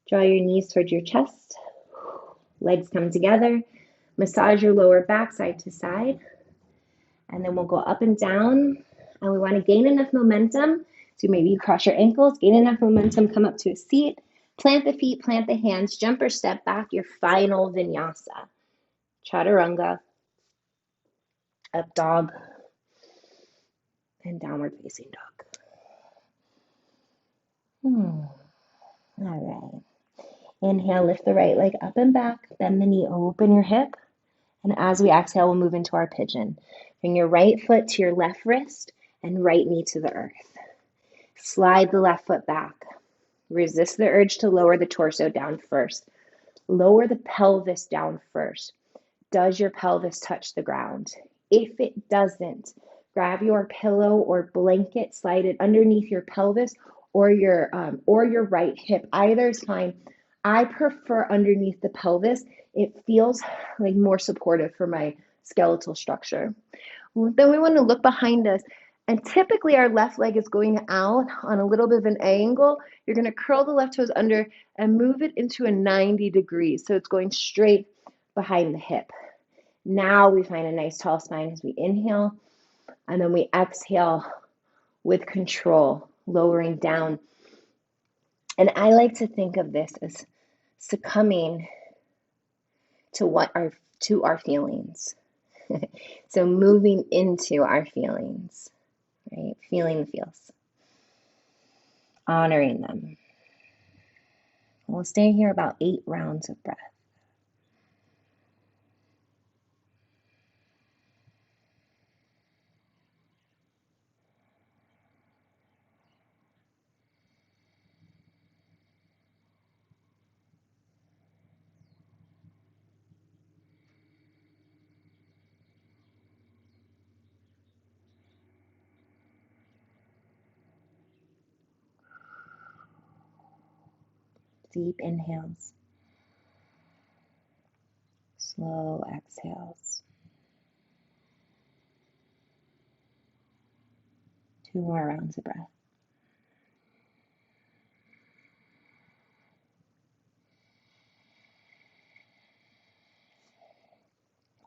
Draw your knees towards your chest. Legs come together. Massage your lower back side to side. And then we'll go up and down. And we want to gain enough momentum. So maybe you cross your ankles, gain enough momentum, come up to a seat. Plant the feet, plant the hands, jump or step back, your final vinyasa. Chaturanga, up dog, and downward facing dog. All right. Inhale, lift the right leg up and back, bend the knee, open your hip. And as we exhale, we'll move into our pigeon. Bring your right foot to your left wrist and right knee to the earth. Slide the left foot back. Resist the urge to lower the torso down first. Lower the pelvis down first. Does your pelvis touch the ground? If it doesn't, grab your pillow or blanket, slide it underneath your pelvis or your right hip. Either is fine. I prefer underneath the pelvis. It feels like more supportive for my skeletal structure. Then we want to look behind us. And typically our left leg is going out on a little bit of an angle. You're going to curl the left toes under and move it into a 90 degrees. So it's going straight behind the hip. Now we find a nice tall spine as we inhale. And then we exhale with control, lowering down. And I like to think of this as succumbing to our feelings. So moving into our feelings, right? Feeling the feels, honoring them. We'll stay here about 8 rounds of breath. Deep inhales, slow exhales. 2 more rounds of breath.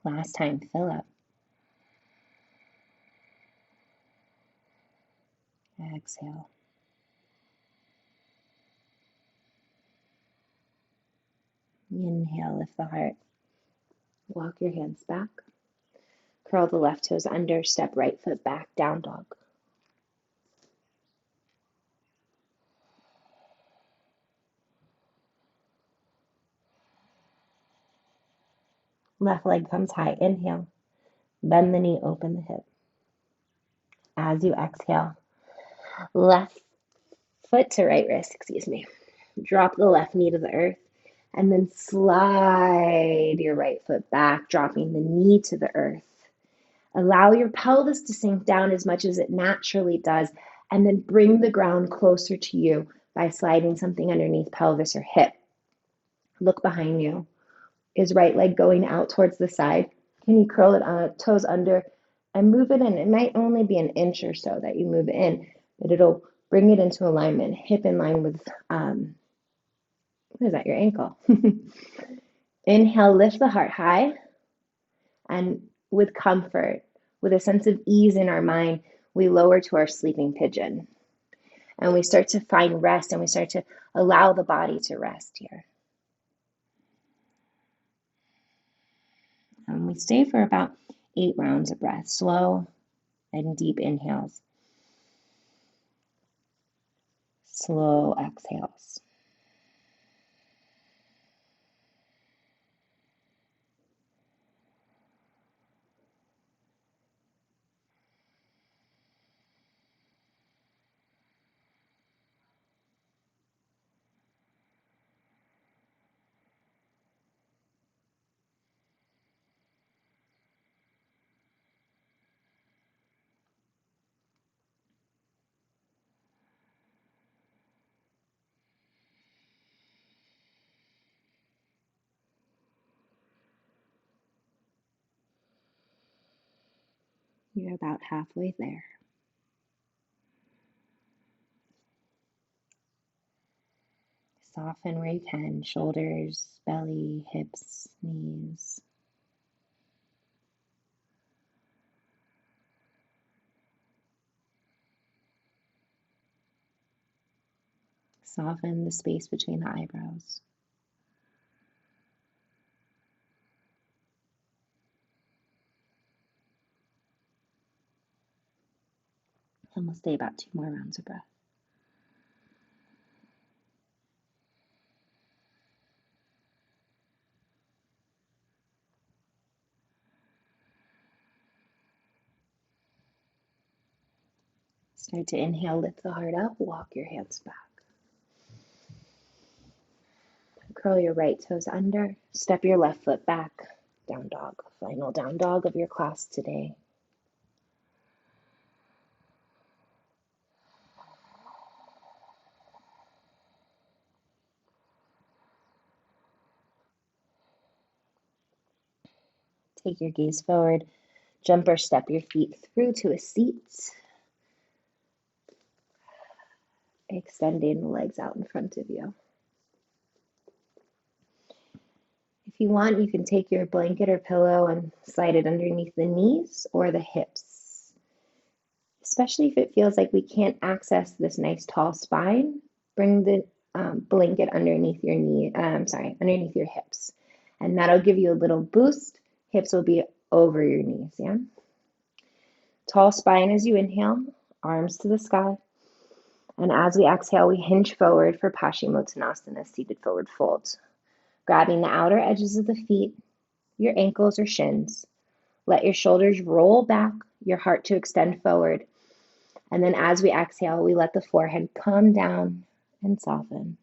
Last time, fill up. Exhale. Inhale, lift the heart. Walk your hands back. Curl the left toes under, step right foot back, down dog. Left leg comes high. Inhale. Bend the knee, open the hip. As you exhale, left foot to right wrist, excuse me. Drop the left knee to the earth and then slide your right foot back, dropping the knee to the earth. Allow your pelvis to sink down as much as it naturally does, and then bring the ground closer to you by sliding something underneath pelvis or hip. Look behind you. Is right leg going out towards the side? Can you curl it toes under and move it in? It might only be an inch or so that you move it in, but it'll bring it into alignment, hip in line with, what is that, your ankle. Inhale, lift the heart high, and with comfort, with a sense of ease in our mind, we lower to our sleeping pigeon. And we start to find rest, and we start to allow the body to rest here. And we stay for about 8 rounds of breath, slow and deep inhales, slow exhales. You're about halfway there. Soften where you can, shoulders, belly, hips, knees. Soften the space between the eyebrows. And we'll stay about 2 more rounds of breath. Start to inhale, lift the heart up, walk your hands back. Curl your right toes under, step your left foot back, down dog. Final down dog of your class today. Take your gaze forward, jump or step your feet through to a seat, extending the legs out in front of you. If you want, you can take your blanket or pillow and slide it underneath the knees or the hips. Especially if it feels like we can't access this nice tall spine, bring the blanket underneath your underneath your hips. And that'll give you a little boost. Hips will be over your knees, yeah? Tall spine as you inhale, arms to the sky. And as we exhale, we hinge forward for Paschimottanasana, seated forward fold. Grabbing the outer edges of the feet, your ankles or shins. Let your shoulders roll back, your heart to extend forward. And then as we exhale, we let the forehead come down and soften.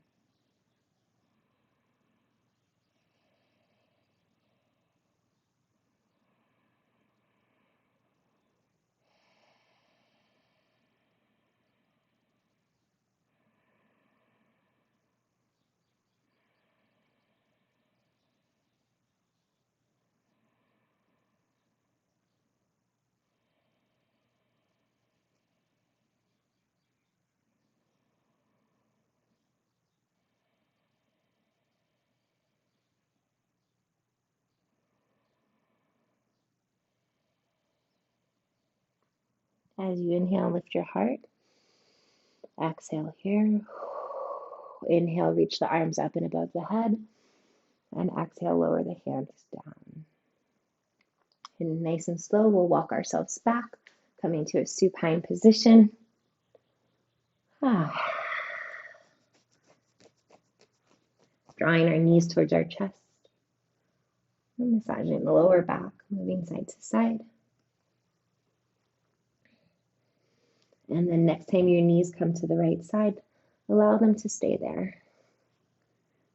As you inhale, lift your heart. Exhale here. Inhale, reach the arms up and above the head. And exhale, lower the hands down. And nice and slow, we'll walk ourselves back, coming to a supine position. Ah. Drawing our knees towards our chest. And massaging the lower back, moving side to side. And then next time your knees come to the right side, allow them to stay there.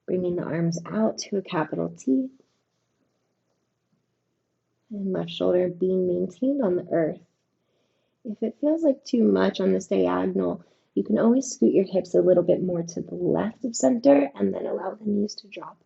Bringing the arms out to a capital T. And left shoulder being maintained on the earth. If it feels like too much on this diagonal, you can always scoot your hips a little bit more to the left of center and then allow the knees to drop.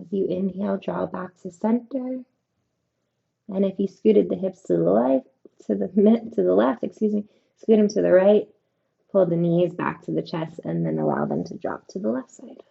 As you inhale, draw back to center. And if you scooted the hips to the left, scoot them to the right, pull the knees back to the chest, and then allow them to drop to the left side.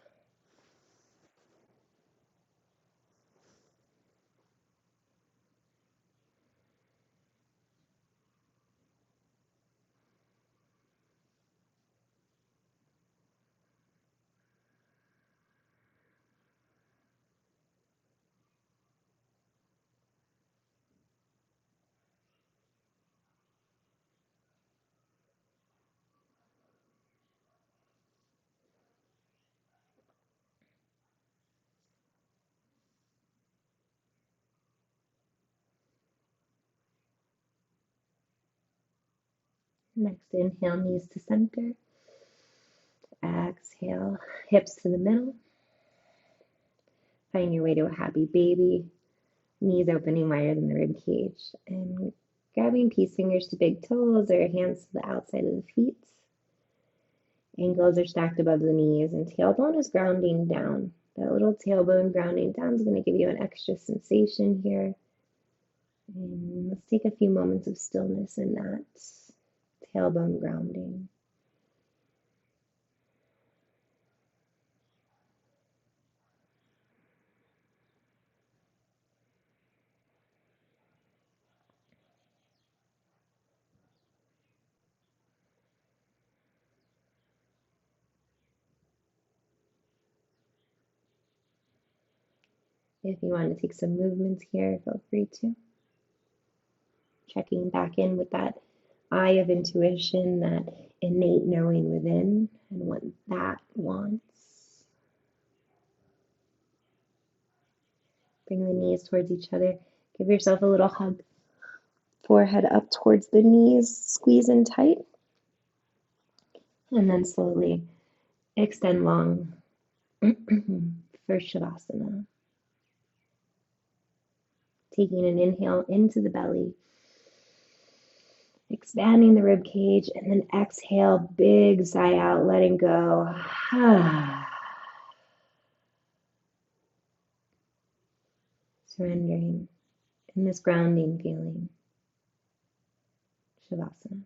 Next, inhale, knees to center. Exhale, hips to the middle. Find your way to a happy baby. Knees opening wider than the rib cage. And grabbing peace fingers to big toes or hands to the outside of the feet. Ankles are stacked above the knees and tailbone is grounding down. That little tailbone grounding down is going to give you an extra sensation here. And let's take a few moments of stillness in that tailbone grounding. If you want to take some movements here, feel free to. Checking back in with that eye of intuition, that innate knowing within, and what that wants. Bring the knees towards each other. Give yourself a little hug. Forehead up towards the knees, squeeze in tight. And then slowly extend long for Shavasana. Taking an inhale into the belly, expanding the rib cage, and then exhale, big sigh out, letting go. Surrendering in this grounding feeling. Shavasana.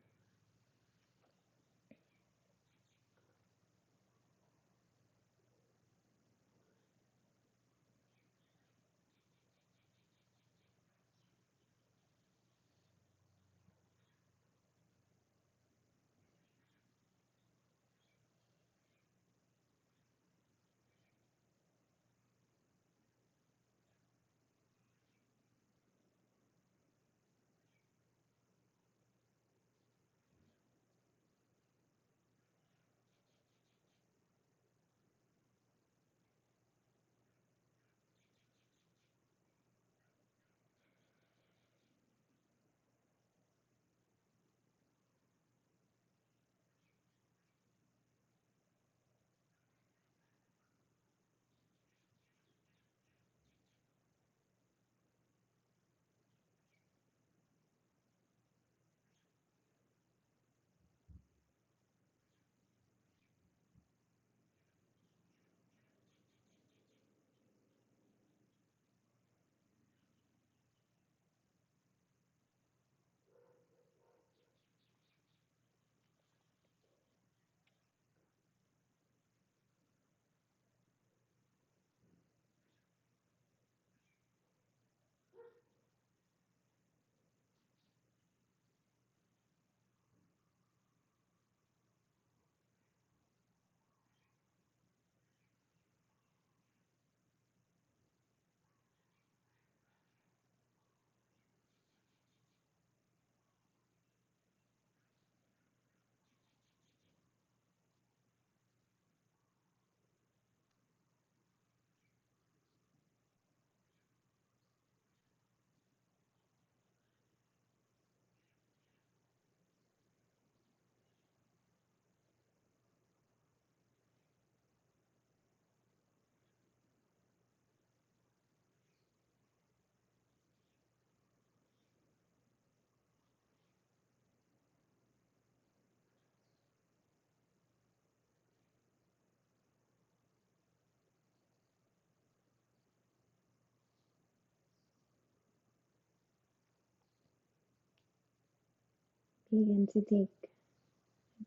Begin to take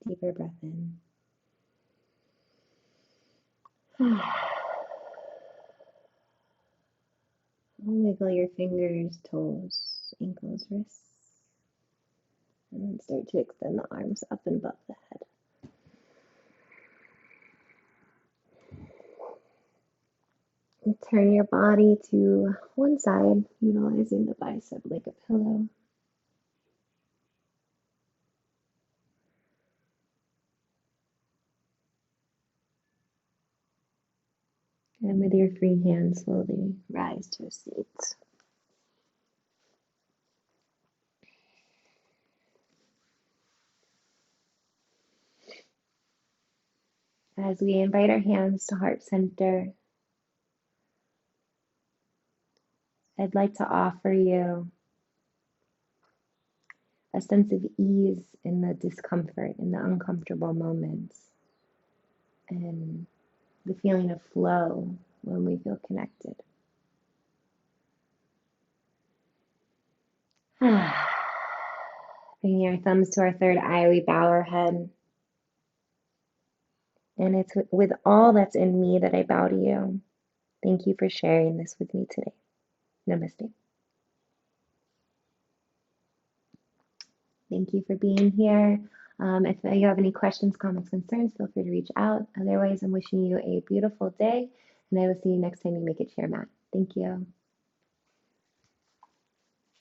a deeper breath in. Wiggle your fingers, toes, ankles, wrists, and then start to extend the arms up and above the head. And turn your body to one side, utilizing the bicep like a pillow. And with your free hand, slowly rise to a seat. As we invite our hands to heart center, I'd like to offer you a sense of ease in the discomfort, in the uncomfortable moments, and the feeling of flow when we feel connected. Bringing our thumbs to our third eye, we bow our head. And it's with all that's in me that I bow to you. Thank you for sharing this with me today. Namaste. Thank you for being here. If you have any questions, comments, concerns, feel free to reach out. Otherwise, I'm wishing you a beautiful day, and I will see you next time you make it to your mat. Thank you.